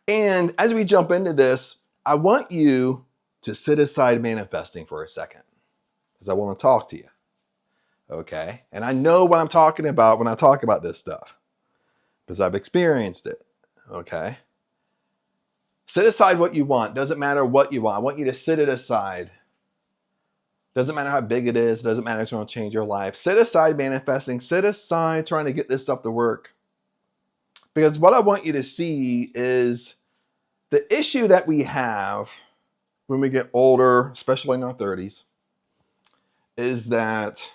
And as we jump into this, I want you to sit aside manifesting for a second because I want to talk to you. Okay? And I know what I'm talking about when I talk about this stuff because I've experienced it. Okay? Sit aside what you want. Doesn't matter what you want. I want you to sit it aside. Doesn't matter how big it is. Doesn't matter if it's going to change your life. Sit aside manifesting. Sit aside trying to get this stuff to work. Because what I want you to see is the issue that we have when we get older, especially in our 30s, is that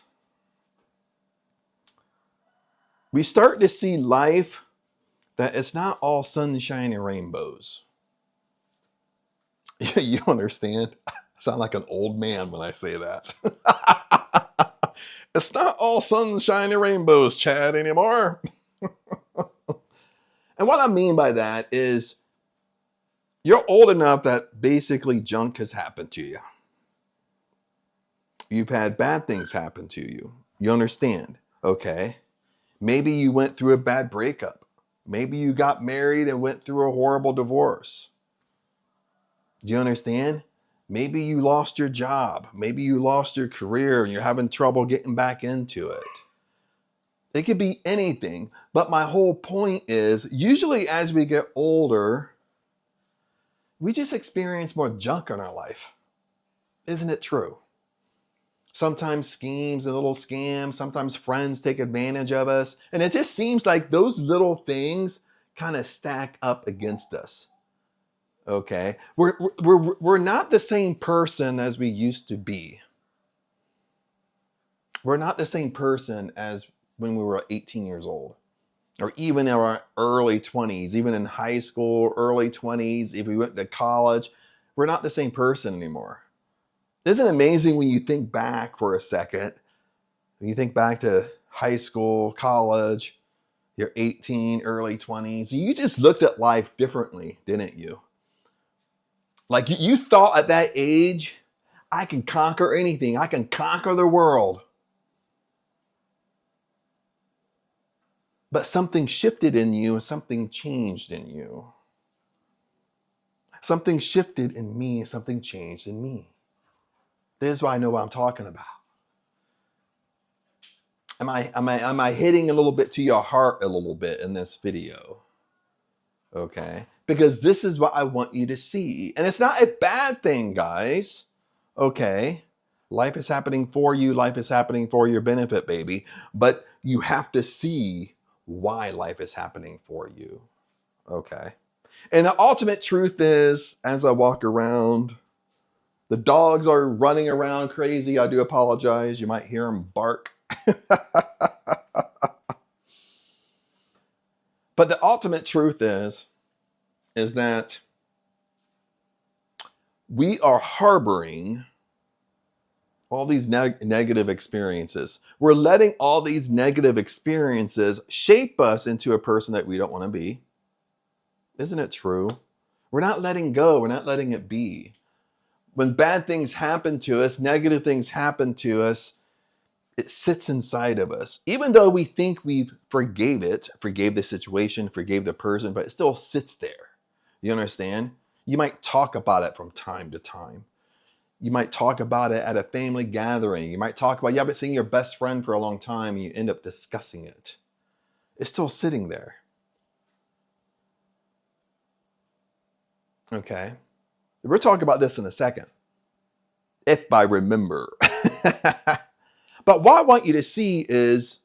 we start to see life that it's not all sunshine and rainbows. You understand? I sound like an old man when I say that. It's not all sunshine and rainbows, Chad, anymore. And what I mean by that is you're old enough that basically junk has happened to you. You've had bad things happen to you. You understand? Okay. Maybe you went through a bad breakup. Maybe you got married and went through a horrible divorce. Do you understand? Maybe you lost your job. Maybe you lost your career and you're having trouble getting back into it. It could be anything. But my whole point is, usually as we get older, we just experience more junk in our life. Isn't it true? Sometimes schemes and little scams, sometimes friends take advantage of us. And it just seems like those little things kind of stack up against us. Okay? We're not the same person as we used to be. We're not the same person as when we were 18 years old. Or even in our early 20s, even in high school, early 20s, if we went to college, we're not the same person anymore. Isn't it amazing when you think back for a second? When you think back to high school, college, you're 18, early 20s, you just looked at life differently, didn't you? Like you thought at that age, I can conquer anything. I can conquer the world. But something shifted in you and something changed in you. Something shifted in me, something changed in me. This is why I know what I'm talking about. Am I hitting a little bit to your heart a little bit in this video? Okay? Because this is what I want you to see. And it's not a bad thing, guys. Okay? Life is happening for you. Life is happening for your benefit, baby. But you have to see why life is happening for you. Okay? And the ultimate truth is, as I walk around, the dogs are running around crazy. I do apologize. You might hear them bark. But the ultimate truth is that we are harboring all these negative experiences. We're letting all these negative experiences shape us into a person that we don't want to be. Isn't it true? We're not letting go. We're not letting it be. When bad things happen to us, negative things happen to us, it sits inside of us. Even though we think we forgave the situation, forgave the person, but it still sits there. You understand? You might talk about it from time to time. You might talk about it at a family gathering. You might talk about, you haven't seen your best friend for a long time and you end up discussing it. It's still sitting there. Okay? We'll talk about this in a second, if I remember. But what I want you to see is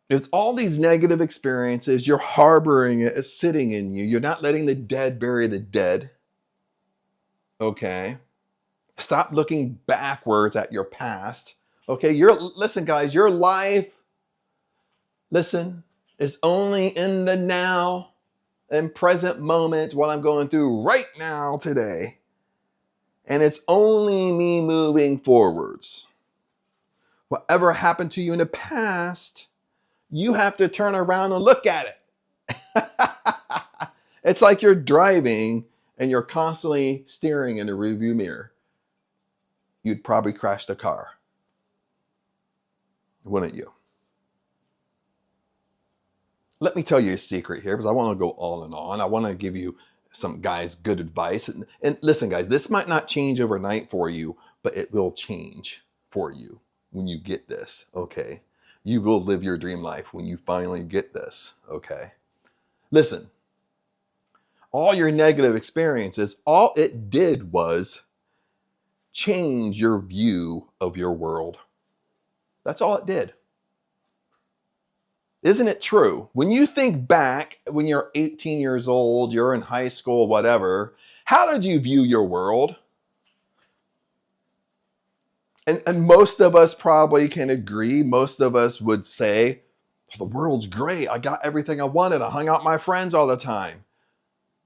it's all these negative experiences. You're harboring it. It's sitting in you. You're not letting the dead bury the dead. Okay? Stop looking backwards at your past. Okay? Listen, guys, your life, is only in the now and present moment, what I'm going through right now today. And it's only me moving forwards. Whatever happened to you in the past, you have to turn around and look at it. It's like you're driving and you're constantly staring in the rearview mirror. You'd probably crash the car, wouldn't you? Let me tell you a secret here, because I want to go on and on. I want to give you some guys good advice. And listen, guys, this might not change overnight for you, but it will change for you when you get this, okay? You will live your dream life when you finally get this, okay? Listen, all your negative experiences, all it did was change your view of your world. That's all it did. Isn't it true? When you think back, when you're 18 years old, you're in high school, whatever, how did you view your world? And most of us probably can agree. Most of us would say, the world's great. I got everything I wanted. I hung out with my friends all the time.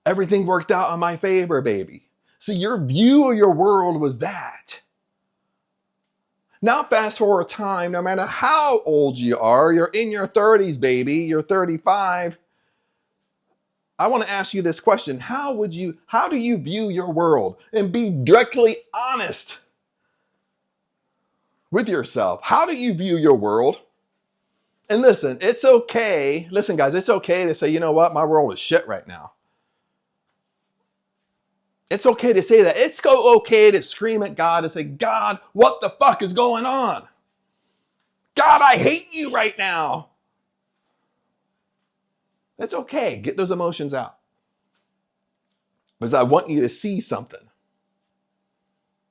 Everything worked out in my favor, baby. See, your view of your world was that. Now fast forward time, no matter how old you are, you're in your 30s, baby, you're 35. I want to ask you this question. How do you view your world? And be directly honest with yourself. How do you view your world? And listen, it's okay. Listen, guys, it's okay to say, you know what? My world is shit right now. It's okay to say that. It's okay to scream at God and say, God, what the fuck is going on? God, I hate you right now. That's okay. Get those emotions out. Because I want you to see something.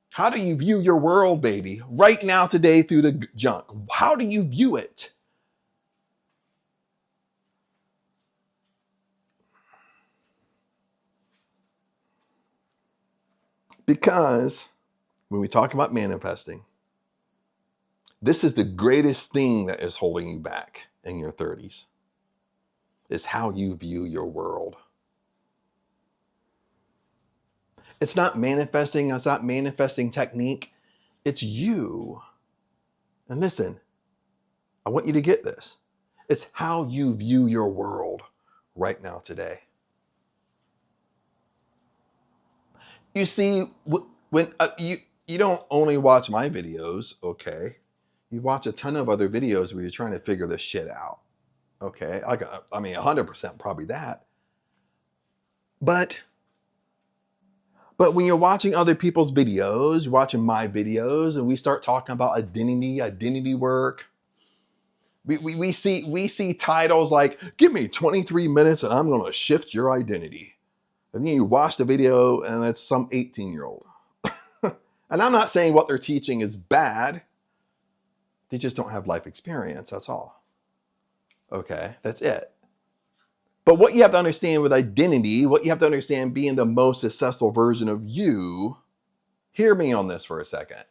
How do you view your world, baby? Right now, today, through the junk. How do you view it? Because when we talk about manifesting, this is the greatest thing that is holding you back in your 30s, is how you view your world. It's not manifesting. It's not manifesting technique. It's you. And listen, I want you to get this. It's how you view your world right now today. You see, when you don't only watch my videos, okay? You watch a ton of other videos where you're trying to figure this shit out, okay? I mean, 100% probably that. But when you're watching other people's videos, you're watching my videos, and we start talking about identity work, we see titles like, give me 23 minutes and I'm going to shift your identity. And then you watch the video and it's some 18-year-old. And I'm not saying what they're teaching is bad. They just don't have life experience, that's all. Okay, that's it. But what you have to understand with identity, what you have to understand being the most successful version of you, hear me on this for a second.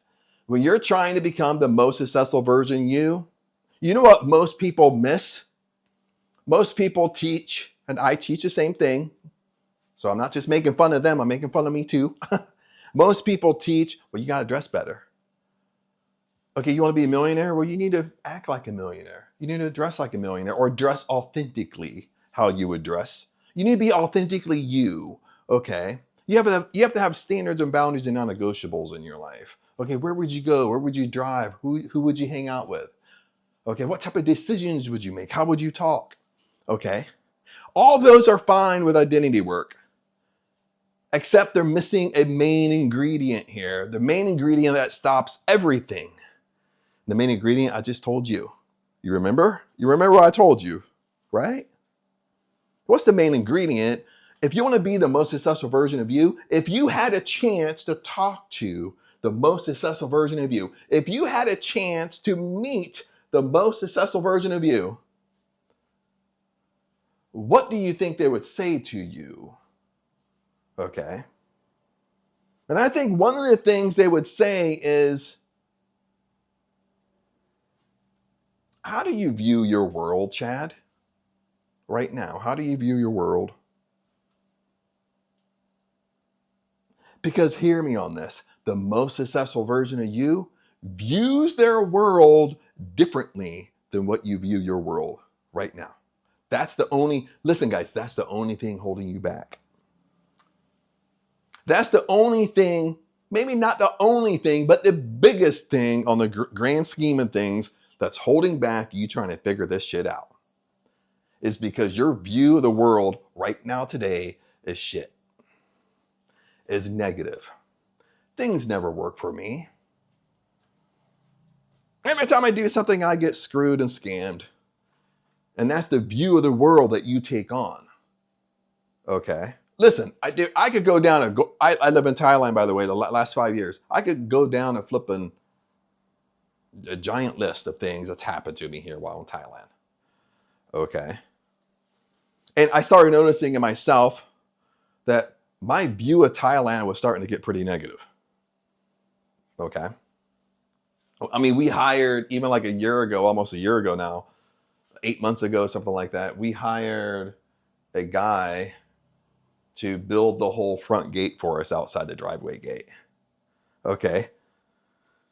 When you're trying to become the most successful version of you know what most people miss? Most people teach, and I teach the same thing. So I'm not just making fun of them, I'm making fun of me too. Most people teach, well, you got to dress better. Okay, you want to be a millionaire? Well, you need to act like a millionaire. You need to dress like a millionaire, or dress authentically how you would dress. You need to be authentically you, okay? You have to have standards and boundaries and non-negotiables in your life. Okay, where would you go? Where would you drive? Who would you hang out with? Okay, what type of decisions would you make? How would you talk? Okay, all those are fine with identity work. Except they're missing a main ingredient here. The main ingredient that stops everything. The main ingredient I just told you. You remember? You remember what I told you, right? What's the main ingredient? If you want to be the most successful version of you, if you had a chance to talk to the most successful version of you, if you had a chance to meet the most successful version of you, what do you think they would say to you? Okay. And I think one of the things they would say is, how do you view your world, Chad? Right now, how do you view your world? Because hear me on this, the most successful version of you views their world differently than what you view your world right now. Listen guys, that's the only thing holding you back. That's the only thing, maybe not the only thing, but the biggest thing on the grand scheme of things that's holding back you trying to figure this shit out. is because your view of the world right now today is shit, is negative. Things never work for me. Every time I do something, I get screwed and scammed. And that's the view of the world that you take on. Okay. Listen, I could go down I live in Thailand, by the way, the last 5 years. I could go down and flipping a giant list of things that's happened to me here while in Thailand. Okay. And I started noticing in myself that my view of Thailand was starting to get pretty negative. Okay. I mean, we hired, even like a year ago, almost a year ago now, 8 months ago, something like that, we hired a guy to build the whole front gate for us outside the driveway gate. Okay.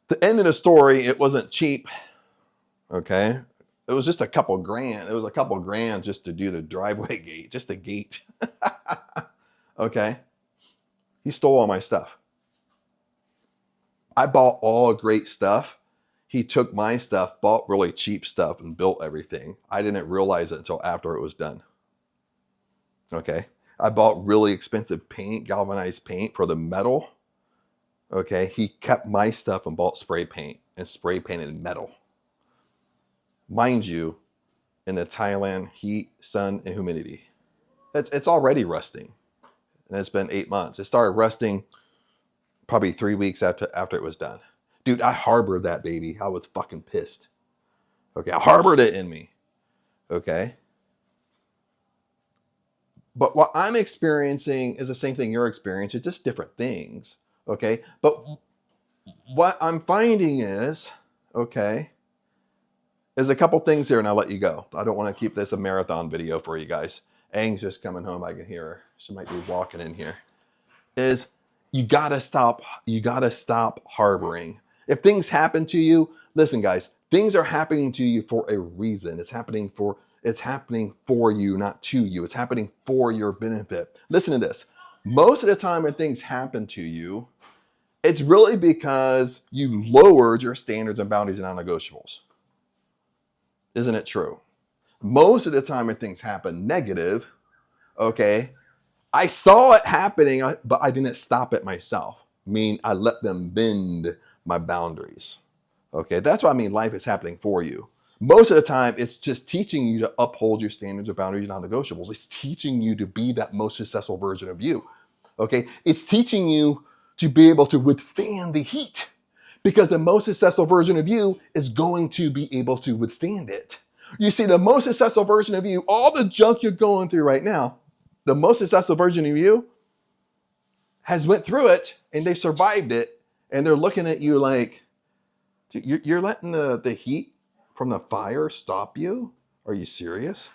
The end of the story, it wasn't cheap. Okay. It was just a couple grand. It was a couple grand just to do the driveway gate, just the gate. Okay. He stole all my stuff. I bought all great stuff. He took my stuff, bought really cheap stuff, and built everything. I didn't realize it until after it was done. Okay. I bought really expensive paint, galvanized paint for the metal. Okay. He kept my stuff and bought spray paint and spray painted metal. Mind you, in the Thailand heat, sun, and humidity, it's already rusting. And it's been 8 months. It started rusting probably 3 weeks after it was done. Dude, I harbored that baby. I was fucking pissed. Okay, I harbored it in me. Okay. But what I'm experiencing is the same thing you're experiencing, just different things. Okay. But what I'm finding is, okay, there's a couple things here and I'll let you go. I don't want to keep this a marathon video for you guys. Ang's just coming home. I can hear her. She might be walking in here. Is you gotta stop harboring. If things happen to you, listen guys, things are happening to you for a reason. It's happening for you, not to you. It's happening for your benefit. Listen to this. Most of the time when things happen to you, it's really because you lowered your standards and boundaries and non-negotiables. Isn't it true? Most of the time when things happen negative, okay, I saw it happening, but I didn't stop it myself. I mean, I let them bend my boundaries. Okay, that's what I mean life is happening for you. Most of the time, it's just teaching you to uphold your standards of boundaries and non-negotiables. It's teaching you to be that most successful version of you. Okay, it's teaching you to be able to withstand the heat because the most successful version of you is going to be able to withstand it. You see, the most successful version of you, all the junk you're going through right now, the most successful version of you has went through it and they survived it and they're looking at you like, you're letting the heat from the fire stop you? Are you serious?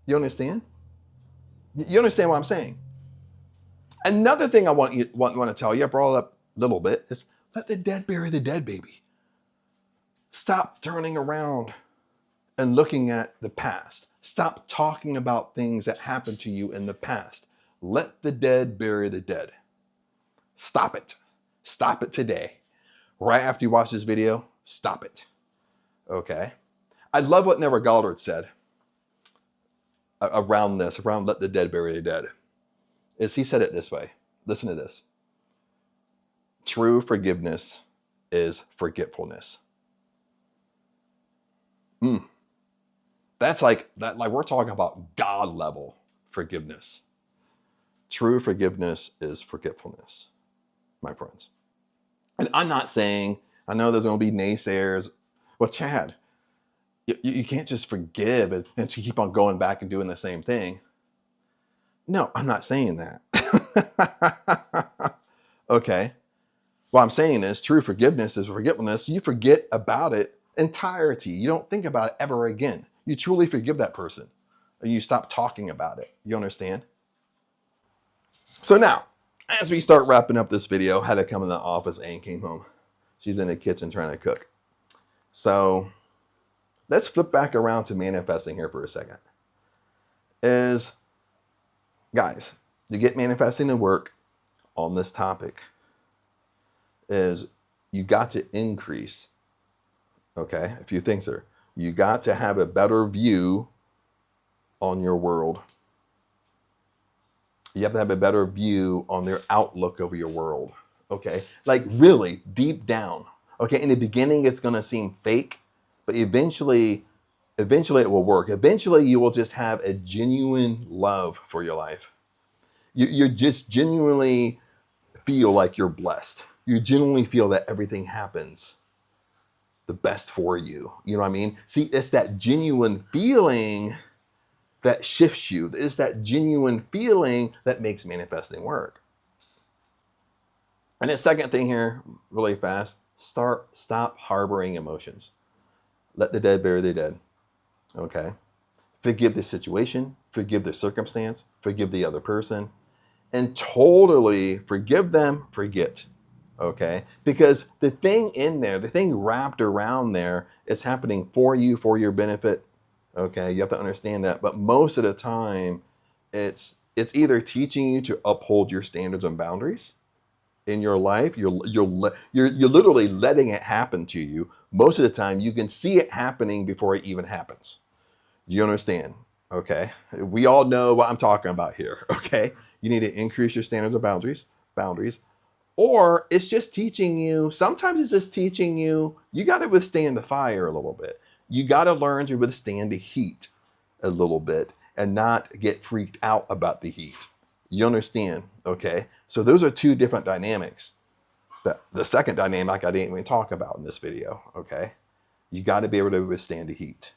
You understand? You understand what I'm saying? Another thing I want to tell you, I brought it up a little bit, is let the dead bury the dead, baby. Stop turning around and looking at the past. Stop talking about things that happened to you in the past. Let the dead bury the dead. Stop it. Stop it today. Right after you watch this video, stop it. Okay? I love what Neville Goddard said around let the dead bury the dead. He said it this way. Listen to this. True forgiveness is forgetfulness. That's like we're talking about God level forgiveness. True forgiveness is forgetfulness, my friends. And I'm not saying, I know there's going to be naysayers. Well, Chad, you can't just forgive and to keep on going back and doing the same thing. No, I'm not saying that. Okay. What I'm saying is true forgiveness is forgetfulness. You forget about it entirety. You don't think about it ever again. You truly forgive that person. And you stop talking about it. You understand? So now, as we start wrapping up this video, I had to come in the office and came home. She's in the kitchen trying to cook. So let's flip back around to manifesting here for a second. Guys, to get manifesting to work on this topic is you got to increase, okay, a few things here. You got to have a better view on your world. You have to have a better view on their outlook over your world. Okay? Like really deep down. Okay? In the beginning, it's going to seem fake, but eventually it will work. Eventually, you will just have a genuine love for your life. You just genuinely feel like you're blessed. You genuinely feel that everything happens the best for you. You know what I mean? See, it's that genuine feeling that shifts you. It's that genuine feeling that makes manifesting work. And the second thing here, really fast, stop harboring emotions. Let the dead bury the dead. Okay? Forgive the situation, forgive the circumstance, forgive the other person, and totally forgive them, forget. Okay? Because the thing in there, the thing wrapped around there, it's happening for you, for your benefit. Okay? You have to understand that. But most of the time, it's either teaching you to uphold your standards and boundaries in your life. You're literally letting it happen to you. Most of the time, you can see it happening before it even happens. Do you understand? Okay? We all know what I'm talking about here. Okay? You need to increase your standards of boundaries. Or it's just teaching you, sometimes it's just teaching you, you got to withstand the fire a little bit. You got to learn to withstand the heat a little bit and not get freaked out about the heat. You understand? Okay? So those are two different dynamics. The second dynamic I didn't even talk about in this video. Okay? You got to be able to withstand the heat.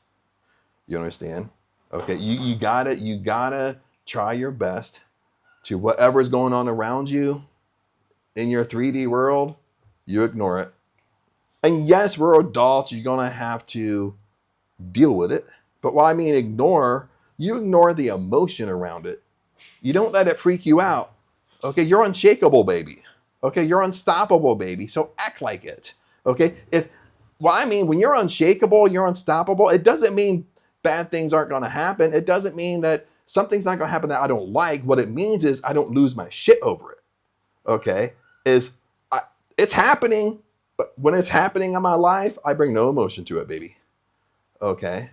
You understand? Okay? You gotta try your best to whatever is going on around you in your 3D world, you ignore it. And yes, we're adults, you're gonna have to deal with it. But what I mean ignore, you ignore the emotion around it. You don't let it freak you out. Okay, you're unshakable, baby. Okay, you're unstoppable, baby. So act like it. Okay, when you're unshakable, you're unstoppable, it doesn't mean bad things aren't gonna happen. It doesn't mean that something's not gonna happen that I don't like. What it means is I don't lose my shit over it. Okay, it's happening, but when it's happening in my life, I bring no emotion to it, baby. Okay,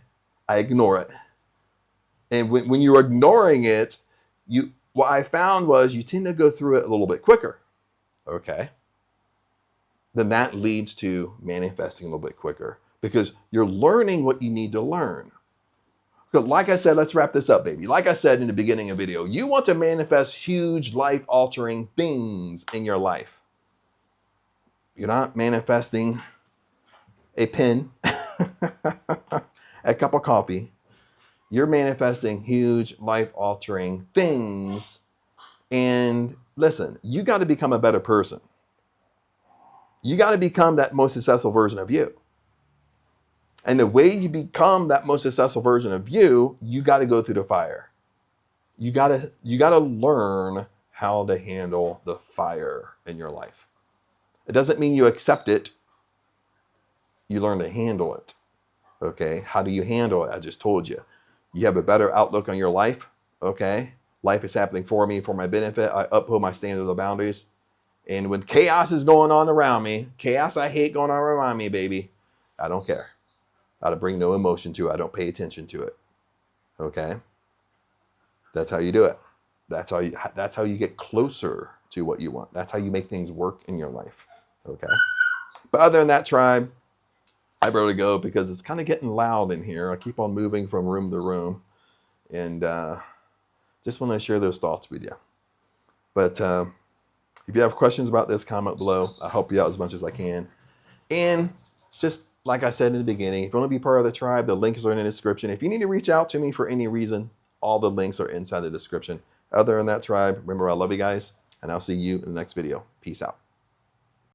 I ignore it. And when you're ignoring it, what I found was you tend to go through it a little bit quicker. Okay, then that leads to manifesting a little bit quicker because you're learning what you need to learn. Like I said, let's wrap this up, baby. Like I said in the beginning of the video, you want to manifest huge life-altering things in your life. You're not manifesting a pen, a cup of coffee. You're manifesting huge life-altering things. And listen, you got to become a better person. You got to become that most successful version of you. And the way you become that most successful version of you, you got to go through the fire. You got to learn how to handle the fire in your life. It doesn't mean you accept it. You learn to handle it. Okay? How do you handle it? I just told you. You have a better outlook on your life. Okay? Life is happening for me, for my benefit. I uphold my standards and boundaries. And when chaos is going on around me, chaos I hate going on around me, baby, I don't care. I bring no emotion to it. I don't pay attention to it. Okay? That's how you do it. That's how you get closer to what you want. That's how you make things work in your life. Okay? But other than that, tribe, I better go because it's kind of getting loud in here. I keep on moving from room to room. And just want to share those thoughts with you. But if you have questions about this, comment below. I'll help you out as much as I can. And just like I said in the beginning, if you want to be part of the tribe, the links are in the description. If you need to reach out to me for any reason, all the links are inside the description. Other than that, tribe, remember I love you guys, and I'll see you in the next video. Peace out.